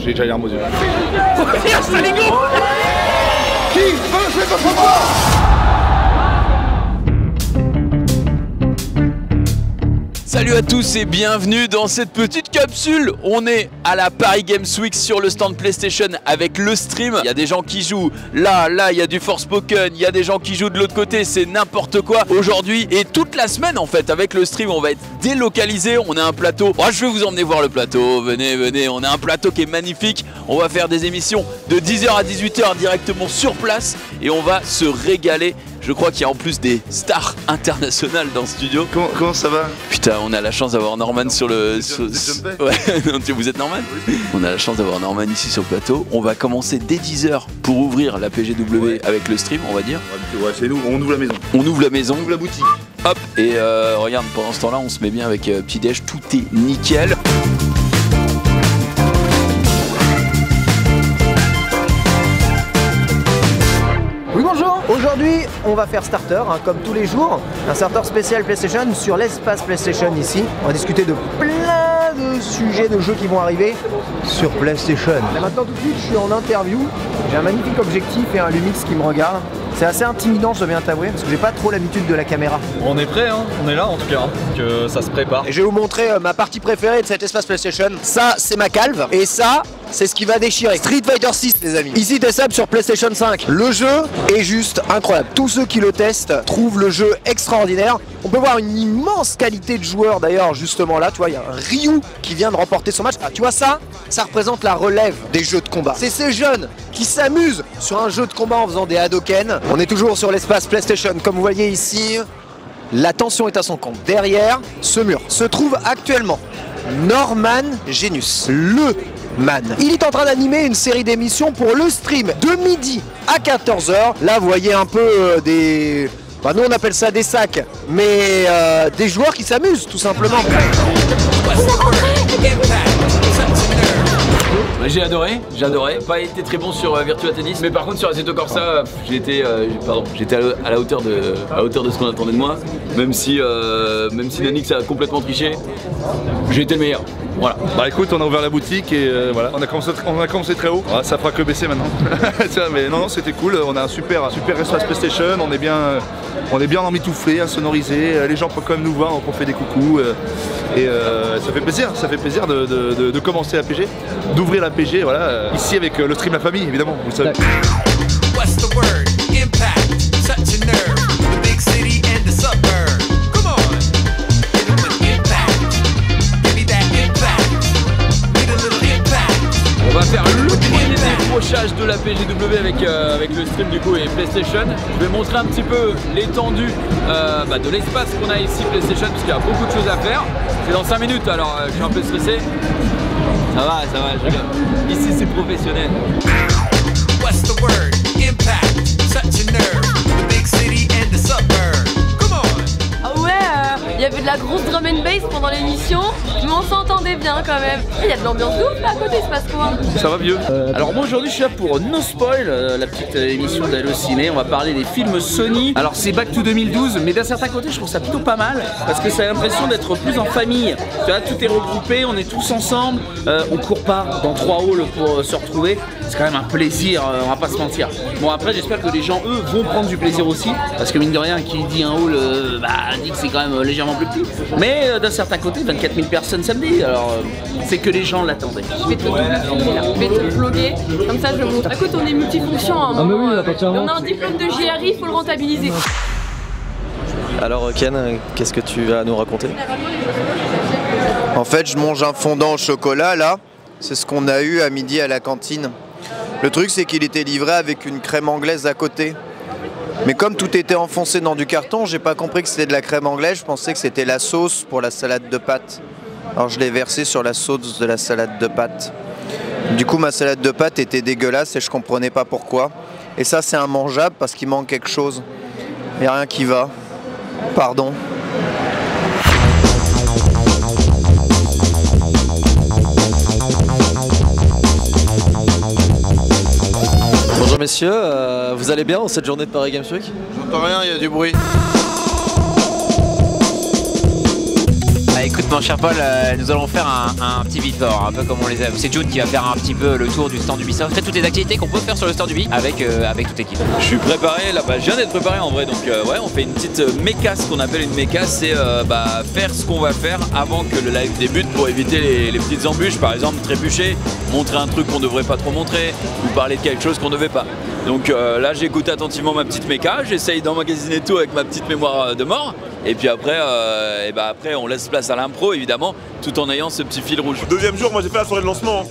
j'ai déjà les larmes aux yeux. Qui veut jouer contre moi? Salut à tous et bienvenue dans cette petite capsule. On est à la Paris Games Week sur le stand PlayStation avec le stream. Il y a des gens qui jouent là, il y a du Forspoken, il y a des gens qui jouent de l'autre côté, c'est n'importe quoi aujourd'hui. Et toute la semaine en fait avec le stream on va être délocalisé. On a un plateau, je vais vous emmener voir le plateau, venez, on a un plateau qui est magnifique. On va faire des émissions de 10h à 18h directement sur place et on va se régaler. Je crois qu'il y a en plus des stars internationales dans le studio. Comment ça va? Putain, on a la chance d'avoir Norman sur le... Ouais, vous êtes Norman? Oui. On a la chance d'avoir Norman ici sur le plateau. On va commencer dès 10h pour ouvrir la PGW avec le stream, on va dire. Ouais, c'est nous, on ouvre la maison. On ouvre la maison. On ouvre la boutique. Hop, et regarde, pendant ce temps-là, on se met bien avec Petit Déj, tout est nickel. Aujourd'hui, on va faire starter, comme tous les jours, un starter spécial PlayStation sur l'espace PlayStation ici. On va discuter de plein de sujets de jeux qui vont arriver sur PlayStation. Là, maintenant tout de suite, je suis en interview. J'ai un magnifique objectif et un Lumix qui me regarde. C'est assez intimidant, je dois bien t'avouer, parce que j'ai pas trop l'habitude de la caméra. On est prêt, hein, on est là en tout cas, que ça se prépare. Et je vais vous montrer ma partie préférée de cet espace PlayStation. Ça, c'est ma calve, et ça, c'est ce qui va déchirer. Street Fighter 6, les amis. Easy testable sur PlayStation 5. Le jeu est juste incroyable. Tous ceux qui le testent trouvent le jeu extraordinaire. On peut voir une immense qualité de joueurs d'ailleurs, justement là. Tu vois, il y a un Ryu qui vient de remporter son match. Ah, tu vois ça représente la relève des jeux de combat. C'est ces jeunes qui s'amusent sur un jeu de combat en faisant des Hadoken. On est toujours sur l'espace PlayStation. Comme vous voyez ici, la tension est à son compte. Derrière ce mur se trouve actuellement Norman Genius, le man. Il est en train d'animer une série d'émissions pour le stream de midi à 14h. Là, vous voyez un peu des... nous, on appelle ça des sacs, mais des joueurs qui s'amusent, tout simplement. J'ai adoré, pas été très bon sur Virtua Tennis, mais par contre sur Assetto Corsa, j'étais à la hauteur de ce qu'on attendait de moi, même si Nanix a complètement triché, j'ai été le meilleur. Voilà. Bah écoute, on a ouvert la boutique et voilà, on a commencé très haut. Ça fera que baisser maintenant. Mais non, c'était cool. On a un super espace PlayStation. On est bien emmitouflé, insonorisé. Les gens peuvent quand même nous voir, donc on fait des coucous. Et ça fait plaisir de commencer la PG, d'ouvrir la PG, voilà, ici avec le stream La Famille, évidemment. Vous savez. What's the word? Impact, such a nerve. The big city and the suburb. Come on. On va faire le premier décrochage de la PGW avec le stream du coup et PlayStation. Je vais montrer un petit peu l'étendue de l'espace qu'on a ici PlayStation parce qu'il y a beaucoup de choses à faire. C'est dans 5 minutes alors je suis un peu stressé. Ça va, je rigole. Ici c'est professionnel. What's the word? Impact, such a nerve. The big city and the suburb. Come on. Ah ouais, il y avait de la grosse drum and bass pendant l'émission, mais on s'entendait bien quand même. Il y a de l'ambiance de ouf là à côté, il se passe quoi? Ça va mieux. Alors moi aujourd'hui je suis là pour No Spoil, la petite émission d'Allo Ciné. On va parler des films Sony. Alors c'est Back to 2012, mais d'un certain côté je trouve ça plutôt pas mal parce que ça a l'impression d'être plus en famille. Tu vois, tout est regroupé, on est tous ensemble, on court pas dans 3 halls pour se retrouver. C'est quand même un plaisir, on va pas se mentir. Bon après j'espère que les gens eux vont prendre du plaisir aussi parce que mine de rien qui dit un hall dit que c'est quand même légèrement plus petit. Mais d'un certain côté 24 000 personnes samedi, alors c'est que les gens l'attendaient. Je vais te filmer là, je vais te vlogger, comme ça je montre. Écoute, on est multifonction, hein, on a un diplôme de JRI, il faut le rentabiliser. Alors Ken, qu'est-ce que tu vas nous raconter? En fait, je mange un fondant au chocolat là. C'est ce qu'on a eu à midi à la cantine. Le truc, c'est qu'il était livré avec une crème anglaise à côté. Mais comme tout était enfoncé dans du carton, j'ai pas compris que c'était de la crème anglaise. Je pensais que c'était la sauce pour la salade de pâtes. Alors je l'ai versé sur la sauce de la salade de pâtes. Du coup, ma salade de pâtes était dégueulasse et je comprenais pas pourquoi. Et ça, c'est immangeable parce qu'il manque quelque chose. Il n'y a rien qui va. Pardon. Bonjour messieurs, vous allez bien en cette journée de Paris Games Week? J'entends rien, il y a du bruit. Écoute mon cher Paul, nous allons faire un petit before, un peu comme on les aime. C'est June qui va faire un petit peu le tour du stand Ubisoft. Toutes les activités qu'on peut faire sur le stand Ubi avec toute l'équipe. Je suis préparé, là je viens d'être préparé en vrai, donc ouais, on fait une petite méca, ce qu'on appelle une méca, c'est faire ce qu'on va faire avant que le live débute pour éviter les petites embûches, par exemple trébucher, montrer un truc qu'on devrait pas trop montrer ou parler de quelque chose qu'on devait pas. Donc là j'écoute attentivement ma petite méca, j'essaye d'emmagasiner tout avec ma petite mémoire de mort et puis après, après on laisse place à l'impro évidemment tout en ayant ce petit fil rouge. Deuxième jour, moi j'ai fait la soirée de lancement.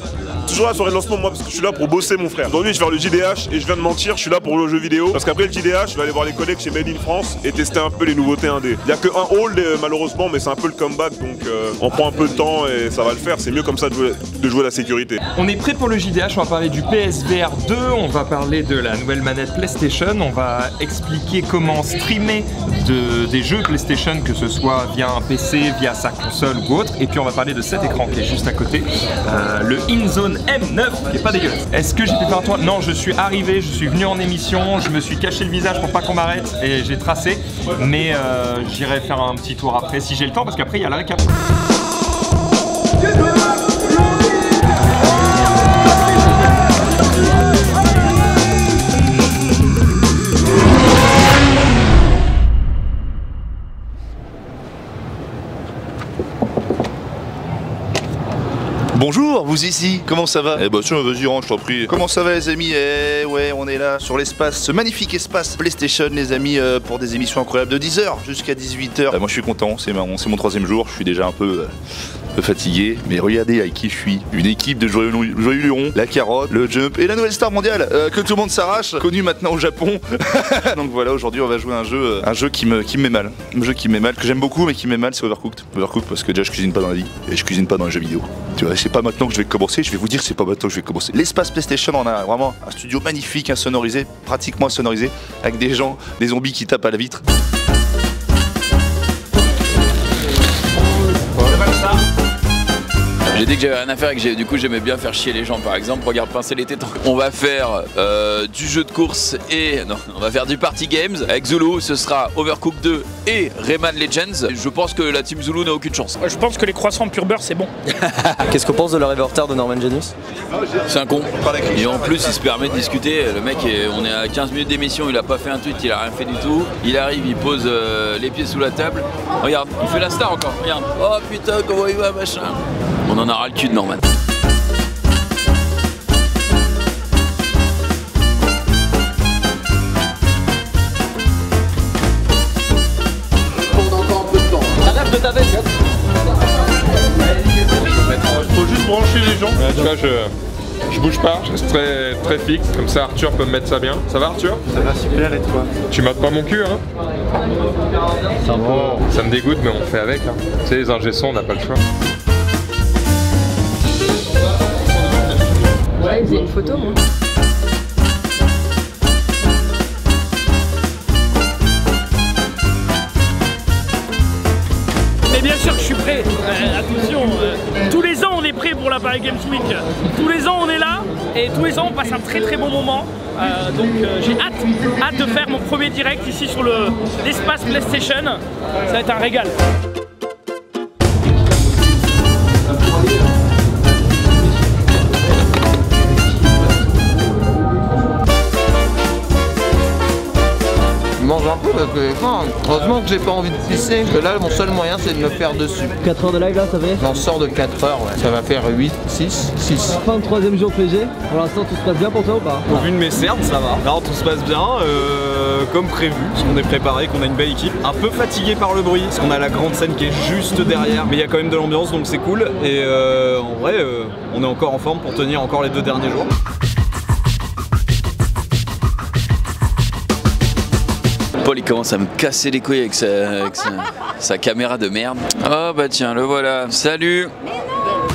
Toujours la soirée de lancement moi parce que je suis là pour bosser mon frère. Aujourd'hui je vais faire le JDH et je viens de mentir, je suis là pour le jeu vidéo. Parce qu'après le JDH, je vais aller voir les collègues chez Made in France et tester un peu les nouveautés indé. Il n'y a que un hold malheureusement mais c'est un peu le comeback donc on prend un peu de temps et ça va le faire. C'est mieux comme ça de jouer la sécurité. On est prêt pour le JDH, on va parler du PSVR 2, on va parler de la nouvelle manette PlayStation, on va expliquer comment streamer des jeux PlayStation, que ce soit via un PC, via sa console ou autre. Et puis on va parler de cet écran qui est juste à côté, le InZone M9 qui est pas dégueulasse. Est-ce que j'ai fait faire un tour? Non, je suis arrivé, je suis venu en émission, je me suis caché le visage pour pas qu'on m'arrête et j'ai tracé. Mais j'irai faire un petit tour après si j'ai le temps parce qu'après il y a la récap. Bonjour, vous ici, comment ça va? Eh bah tiens, vas-y rentre, je t'en prie. Comment ça va les amis? Eh ouais, on est là sur l'espace, ce magnifique espace PlayStation les amis, pour des émissions incroyables de 10h jusqu'à 18h. Moi je suis content, c'est mon 3e jour, je suis déjà un peu fatigué, mais regardez avec qui je suis. Une équipe de Joyeux Luron, la Carotte, le Jump et la nouvelle star mondiale que tout le monde s'arrache, connue maintenant au Japon. Donc voilà, aujourd'hui on va jouer à un jeu qui me met mal. Un jeu qui me met mal, que j'aime beaucoup mais qui me met mal, c'est Overcooked. Overcooked parce que déjà je cuisine pas dans la vie et je cuisine pas dans les jeux vidéo. Tu vois, c'est pas maintenant que je vais commencer, je vais vous dire c'est pas maintenant que je vais commencer. L'espace PlayStation, on a vraiment un studio magnifique, insonorisé, pratiquement insonorisé, avec des gens, des zombies qui tapent à la vitre. J'ai dit que j'avais rien à faire et que du coup j'aimais bien faire chier les gens. Par exemple, regarde pincer les tétons. On va faire du jeu de course et non, on va faire du party games avec Zulu. Ce sera Overcooked 2 et Rayman Legends. Je pense que la team Zulu n'a aucune chance. Je pense que les croissants pur beurre c'est bon. Qu'est-ce qu'on pense de l'arrivée en retard de Norman Genius? C'est un con. Et en plus il se permet de discuter. Le mec, on est à 15 minutes d'émission, il a pas fait un tweet, il a rien fait du tout. Il arrive, il pose les pieds sous la table. Regarde, il fait la star encore. Regarde. Oh putain, comment il va machin. On en a ras le cul de Norman. On a encore un peu de temps. Arrête de ta veste. Faut juste brancher les gens. Tu vois, je bouge pas, je reste très fixe, comme ça Arthur peut me mettre ça bien. Ça va Arthur? Ça va super et toi? Tu mates pas mon cul hein? Ça va. Ça me dégoûte mais on fait avec hein. Tu sais les ingé sons, on n'a pas le choix. Ouais, il faisait une photo moi. Mais bien sûr que je suis prêt. Attention, tous les ans on est prêt pour la Paris Games Week. Tous les ans on est là et tous les ans on passe un très bon moment. Donc j'ai hâte de faire mon premier direct ici sur l'espace PlayStation. Ça va être un régal. Je mange un peu parce que heureusement que j'ai pas envie de pisser. Parce que là mon seul moyen c'est de me faire dessus. 4 heures de live là ça fait? J'en sors de 4 heures, ouais. Ça va faire 8, 6. Fin de 3e jour PG. Pour l'instant tout se passe bien pour toi ou pas? Au vu de mes cernes ça va. Non tout se passe bien comme prévu. Parce qu'on est préparé, qu'on a une belle équipe. Un peu fatigué par le bruit. Parce qu'on a la grande scène qui est juste derrière. Mais il y a quand même de l'ambiance donc c'est cool. Et en vrai on est encore en forme pour tenir encore les 2 derniers jours. Paul il commence à me casser les couilles avec sa caméra de merde. Oh bah tiens, le voilà. Salut.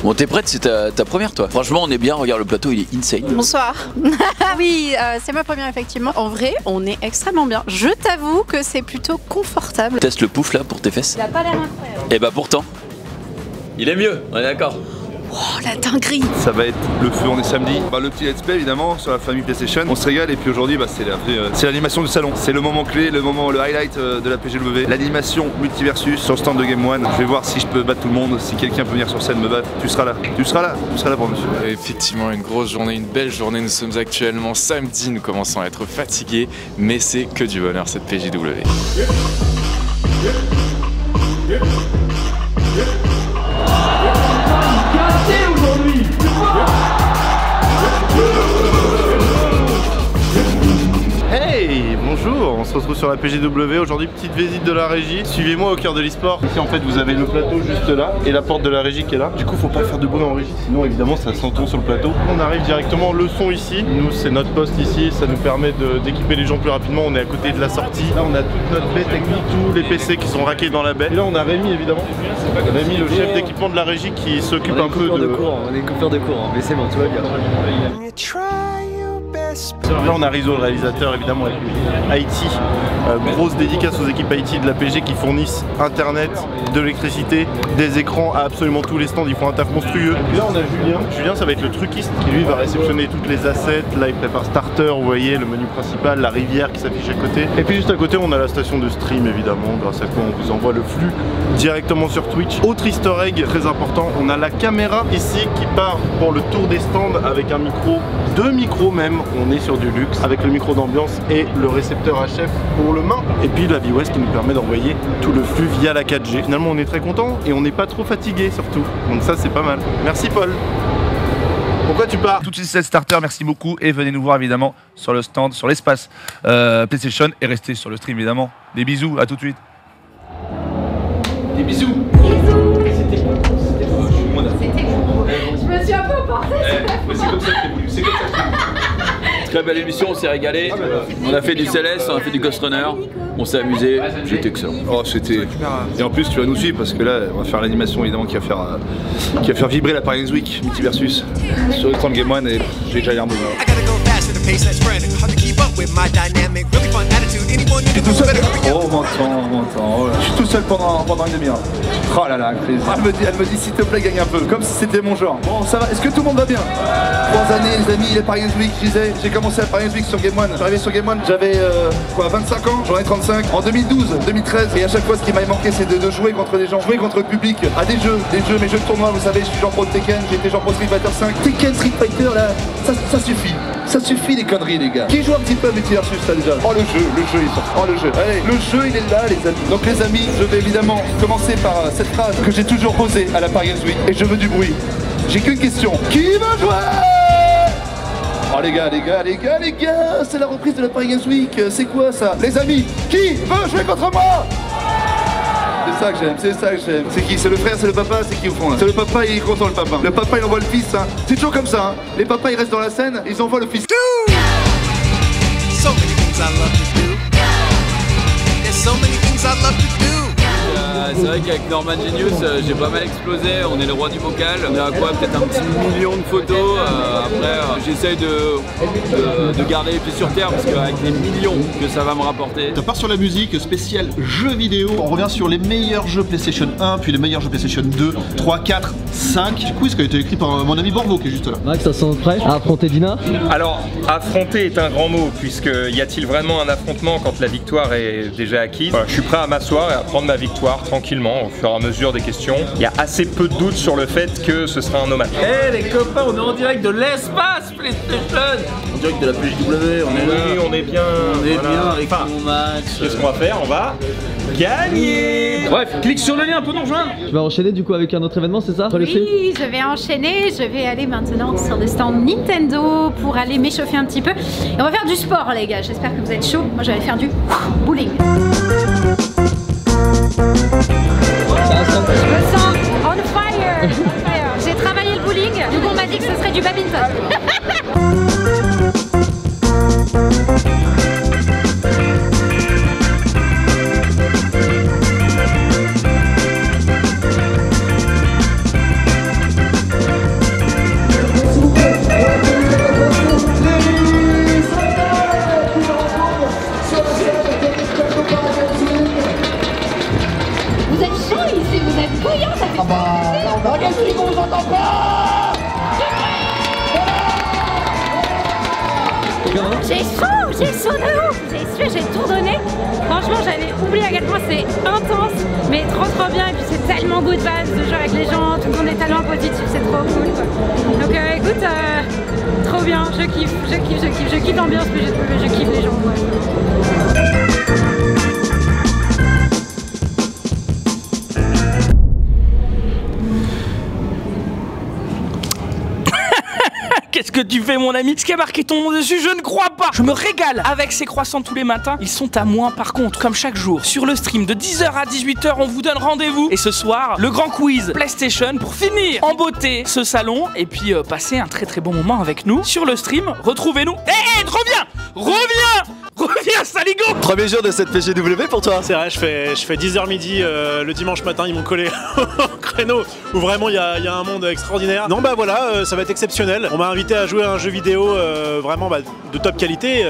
Bon t'es prête, c'est ta première toi? Franchement on est bien, regarde le plateau il est insane. Bonsoir. Oui, c'est ma première effectivement. En vrai, on est extrêmement bien. Je t'avoue que c'est plutôt confortable. Teste le pouf là pour tes fesses. Il a pas l'air incroyable. Et bah pourtant, il est mieux, on est d'accord. Oh la dinguerie. Ça va être le feu, on est samedi. Bah, le petit let's play évidemment sur la famille PlayStation. On se régale et puis aujourd'hui bah, c'est l'animation du salon. C'est le moment clé, le highlight de la PGW. L'animation Multiversus sur le stand de Game One. Je vais voir si je peux battre tout le monde, si quelqu'un peut venir sur scène me battre. Tu seras là, tu seras là, tu seras là pour monsieur. Effectivement une grosse journée, une belle journée. Nous sommes actuellement samedi, nous commençons à être fatigués, mais c'est que du bonheur cette PGW. Hey, bonjour, on se retrouve sur la PGW, aujourd'hui petite visite de la régie. Suivez-moi au cœur de l'e-sport. Ici en fait vous avez le plateau juste là et la porte de la régie qui est là. Du coup faut pas faire de bruit en régie, sinon évidemment ça s'entend sur le plateau. On arrive directement, le son ici. Nous c'est notre poste ici, ça nous permet d'équiper les gens plus rapidement. On est à côté de la sortie. Là on a toute notre baie technique, tous les PC qui sont raqués dans la baie. Et là on a Rémi évidemment. Rémi le chef d'équipement de la régie qui s'occupe un peu de... On est coupeurs de cours, mais c'est bon, tout va bien. Là on a Rizzo le réalisateur évidemment avec Haïti, grosse dédicace aux équipes Haïti de la PG qui fournissent internet, de l'électricité, des écrans à absolument tous les stands, ils font un taf monstrueux. Et là on a Julien, Julien ça va être le truquiste qui lui va réceptionner toutes les assets, là il prépare starter, vous voyez le menu principal, la rivière qui s'affiche à côté. Et puis juste à côté on a la station de stream évidemment, grâce à quoi on vous envoie le flux directement sur Twitch. Autre easter egg très important, on a la caméra ici qui part pour le tour des stands avec un micro, 2 micros même, on est sur du luxe avec le micro d'ambiance et le récepteur HF pour le main. Et puis la V-West qui nous permet d'envoyer tout le flux via la 4G. Finalement on est très content et on n'est pas trop fatigué surtout. Donc ça c'est pas mal. Merci Paul. Pourquoi tu pars? Tout de suite cette starter, merci beaucoup et venez nous voir évidemment sur le stand, sur l'espace PlayStation et restez sur le stream évidemment. Des bisous, à tout de suite. Des bisous. Je me suis un peu emportée. C'est comme ça que c'est voulu, c'est comme ça que c'est voulu. Très belle émission, on s'est régalé. On a fait du Céleste, on a fait du Ghost Runner. On s'est amusé, c'était excellent. Oh, c'était. Et en plus, tu vas nous suivre parce que là, on va faire l'animation évidemment qui va faire vibrer la Paris Games Week Multiversus sur le stand Game One et j'ai déjà l'air mou. Je suis tout seul. Oh, on m'entend. Je suis tout seul pendant une demi-heure. Oh là là, crazy. Elle me dit s'il te plaît, gagne un peu. Comme si c'était mon genre. Bon, ça va. Est-ce que tout le monde va bien? 3 années, les amis, les Paris Games Week, je disais. J'ai commencé à Paris Games Week sur Game One. Je suis arrivé sur Game One, j'avais 25 ans, j'en ai 35. En 2012, 2013. Et à chaque fois, ce qui m'avait manqué, c'est de jouer contre des gens, jouer contre le public à des jeux, mes jeux de tournoi. Vous savez, je suis Jean-Pro de Tekken, j'étais Jean-Pro Street Fighter 5. Tekken Street Fighter, là, ça suffit. Ça suffit les conneries les gars. Qui joue un petit peu à Multiversus là déjà? Oh le jeu il sort. Oh le jeu. Allez, le jeu il est là les amis. Donc les amis, je vais évidemment commencer par cette phrase que j'ai toujours posée à la Paris Games Week. Et je veux du bruit. J'ai qu'une question. Qui veut jouer? Oh les gars, c'est la reprise de la Paris Games Week. C'est quoi ça? Les amis, qui veut jouer contre moi? C'est ça que j'aime, C'est qui? C'est le frère, c'est le papa, c'est qui au fond là? C'est le papa, il est content le papa. Le papa il envoie le fils, hein. C'est toujours comme ça, hein. Les papas ils restent dans la scène, ils envoient le fils. So many things I love to do. There's so many things I love to do. C'est vrai qu'avec Norman Genius, j'ai pas mal explosé, on est le roi du vocal, on est à quoi? Peut-être un petit million de photos, après j'essaye de garder les pieds sur terre parce qu'avec les millions que ça va me rapporter. On part sur la musique spéciale jeux vidéo, on revient sur les meilleurs jeux PlayStation 1, puis les meilleurs jeux PlayStation 2, 3, 4, 5. Du coup, ce qui a été écrit par mon ami Borvo qui est juste là. Max, ça sent prêt à affronter Dina? Alors, affronter est un grand mot, puisque y a-t-il vraiment un affrontement quand la victoire est déjà acquise? Voilà, je suis prêt à m'asseoir et à prendre ma victoire tranquillement au fur et à mesure des questions. Il y a assez peu de doutes sur le fait que ce sera un hommage. Eh les copains, on est en direct de l'espace PlayStation! En direct de la PGW, on est là. Oui, on est bien. On est bien avec mon Max. Qu'est-ce qu'on va faire? On va gagner! Bref, clique sur le lien pour nous rejoindre! Tu vas enchaîner du coup avec un autre événement, c'est ça? Oui, je vais enchaîner, je vais aller maintenant sur le stand Nintendo pour aller m'échauffer un petit peu. Et on va faire du sport les gars, j'espère que vous êtes chauds. Moi je vais faire du bowling. Je me sens on fire. J'ai travaillé le bowling, du coup on m'a dit que ce serait du badminton. Vous êtes chaud ici, vous êtes bouillant, ça fait. Ah bah, on va gagner, on vous entend pas. J'ai chaud de ouf. J'ai tout donné. Franchement, j'avais oublié à quel point c'est intense, mais trop bien. Et puis c'est tellement good vibes de jouer avec les gens, tout le monde est tellement positif, c'est trop cool quoi. Donc écoute, trop bien, je kiffe l'ambiance, mais je kiffe les gens. Ouais. Qu'est-ce que tu fais mon ami? Ce qui a marqué ton nom dessus, je ne crois pas. Je me régale avec ces croissants tous les matins. Ils sont à moi par contre, comme chaque jour. Sur le stream de 10h à 18h, on vous donne rendez-vous. Et ce soir, le grand quiz PlayStation pour finir en beauté ce salon. Et puis passer un très bon moment avec nous sur le stream. Retrouvez-nous. Hé, reviens Saligo. Premier jour de cette PGW pour toi. C'est vrai, je fais 10h midi le dimanche matin, ils m'ont collé au créneau où vraiment il y a un monde extraordinaire. Non bah voilà, ça va être exceptionnel. On m'a invité à jouer à un jeu vidéo vraiment de top qualité,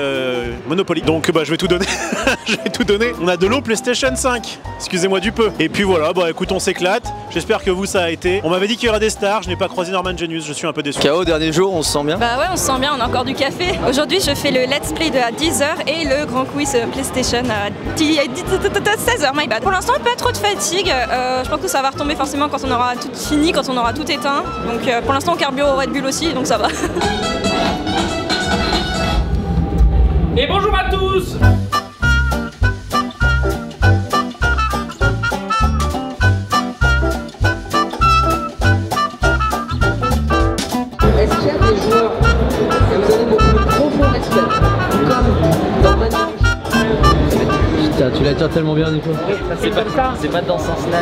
Monopoly. Donc bah je vais tout donner. Je vais tout donner. On a de l'eau PlayStation 5, excusez-moi du peu. Et puis voilà, bah écoute, on s'éclate. J'espère que vous ça a été. On m'avait dit qu'il y aurait des stars, je n'ai pas croisé Norman Genius, je suis un peu déçu. KO, dernier jour, on se sent bien? Bah ouais, on se sent bien, on a encore du café. Aujourd'hui je fais le let's play de à 10h et le grand quiz PlayStation à 16h, my bad. Pour l'instant pas trop de fatigue, je pense que ça va retomber forcément quand on aura tout fini, quand on aura tout éteint. Donc pour l'instant on carbure au Red Bull aussi, donc ça va. Et bonjour à tous. Est-ce qu'il y a des joueurs que vous avez beaucoup de profond respect, comme dans Manu? Putain, tu l'attires tellement bien, Nico. C'est pas ça. C'est pas dans ce sens-là.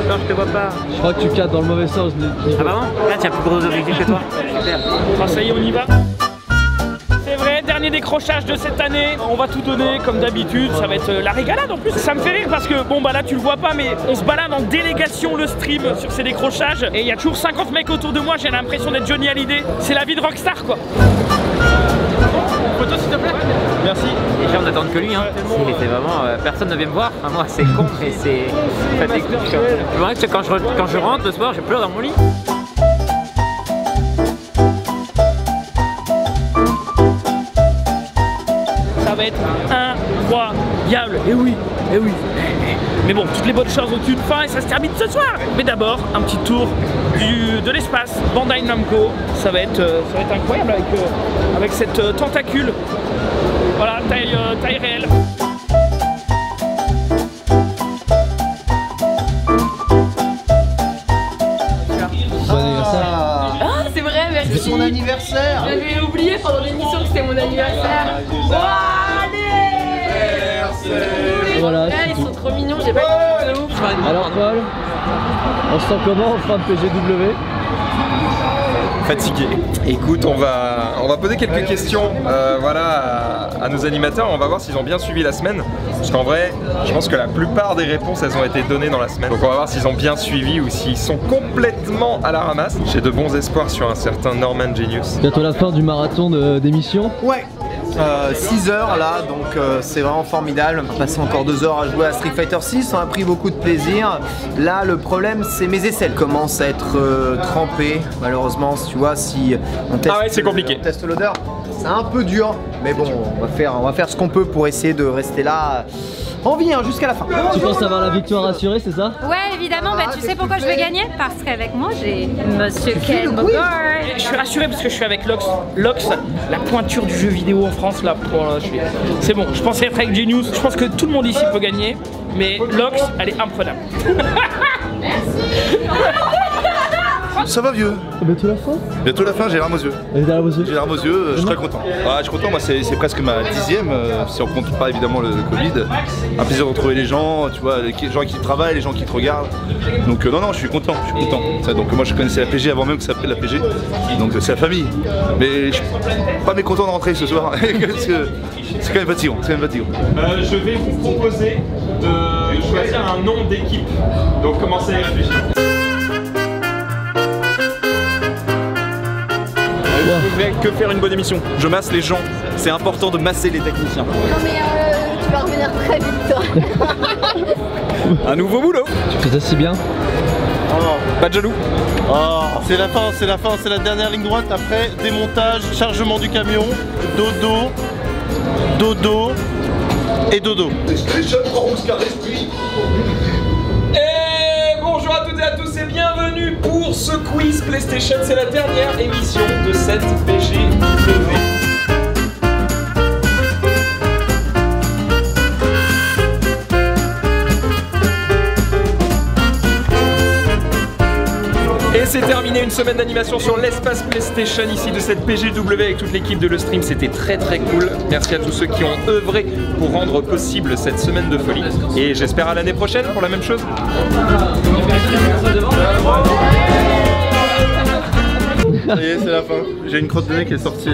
Non, je te vois pas. Je crois que tu cadres dans le mauvais sens. Ah bah non? Là, tu as plus gros objectifs que toi. Super. Ah, ça y est, on y va. C'est vrai, dernier décrochage de cette année. On va tout donner comme d'habitude. Ça va être la régalade en plus. Ça me fait rire parce que, bon bah là tu le vois pas, mais on se balade en délégation le stream sur ces décrochages. Et il y a toujours 50 mecs autour de moi. J'ai l'impression d'être Johnny Hallyday. C'est la vie de rockstar quoi. Photo s'il te plaît. Merci. Les gens n'attendent que lui, hein. C'est vraiment. Personne ne vient me voir. Enfin, moi, c'est con, mais c'est. Je vois que quand je rentre le soir, je pleure dans mon lit. Ça va être incroyable. Et oui. Mais bon, toutes les bonnes choses ont une fin et ça se termine ce soir. Mais d'abord, un petit tour de l'espace Bandai Namco. Ça va être incroyable avec cette tentacule. Voilà, taille réelle. Ah, c'est vrai, merci. C'est son anniversaire. J'avais oublié pendant l'émission que c'était mon anniversaire. Voilà, ils sont trop mignons, j'ai pas eu de ouf. Alors Paul, on se sent comment en fin de PGW? Fatigué. Écoute, on va poser quelques questions à nos animateurs. On va voir s'ils ont bien suivi la semaine. Parce qu'en vrai, je pense que la plupart des réponses, elles ont été données dans la semaine. Donc on va voir s'ils ont bien suivi ou s'ils sont complètement à la ramasse. J'ai de bons espoirs sur un certain Norman Genius. Bientôt la fin du marathon d'émission. Ouais. 6 heures là, donc c'est vraiment formidable. On a passé encore 2 heures à jouer à Street Fighter 6, on a pris beaucoup de plaisir. Là le problème c'est mes aisselles commencent à être trempées. Malheureusement, tu vois, si on teste, c'est compliqué. On teste l'odeur, c'est un peu dur. Mais bon, on va faire ce qu'on peut pour essayer de rester là en vie jusqu'à la fin. Tu penses avoir la victoire assurée, c'est ça? Ouais, évidemment, bah, tu sais pourquoi je vais gagner? Parce qu'avec moi j'ai Monsieur Ken Bogard. Je suis rassuré parce que je suis avec Lox. Lox, la pointure du jeu vidéo en France là. C'est bon, je pensais être avec Genius. Je pense que tout le monde ici peut gagner. Mais Lox, elle est imprenable. Ça va vieux. Bientôt la fin? Bientôt la fin, j'ai les larmes aux yeux. J'ai les larmes aux yeux, je suis très content. Je suis content, moi c'est presque ma 10e, si on compte pas évidemment le Covid. Un plaisir de retrouver les gens, tu vois, les gens qui travaillent, les gens qui te regardent. Donc non, je suis content. Donc moi je connaissais la PG avant même que ça s'appelle la PG. Donc c'est la famille. Mais je suis pas mécontent de rentrer ce soir. C'est quand même fatigant, Je vais vous proposer de choisir un nom d'équipe. Donc commencez à y réfléchir. Je fais que faire une bonne émission. Je masse les gens. C'est important de masser les techniciens. Non mais tu vas revenir très vite. Un nouveau boulot. Tu fais ça si bien. Pas de jaloux. C'est la fin, c'est la dernière ligne droite. Après, démontage, chargement du camion, dodo, dodo et dodo. Et bonjour à toutes et à tous et bienvenue pour ce quiz PlayStation. C'est la dernière émission de cette PGW. Et c'est terminé, une semaine d'animation sur l'espace PlayStation ici de cette PGW avec toute l'équipe de Le Stream. C'était très cool. Merci à tous ceux qui ont œuvré pour rendre possible cette semaine de folie. Et j'espère à l'année prochaine pour la même chose. Ça y est, c'est la fin. J'ai une crotte de nez qui est sortie.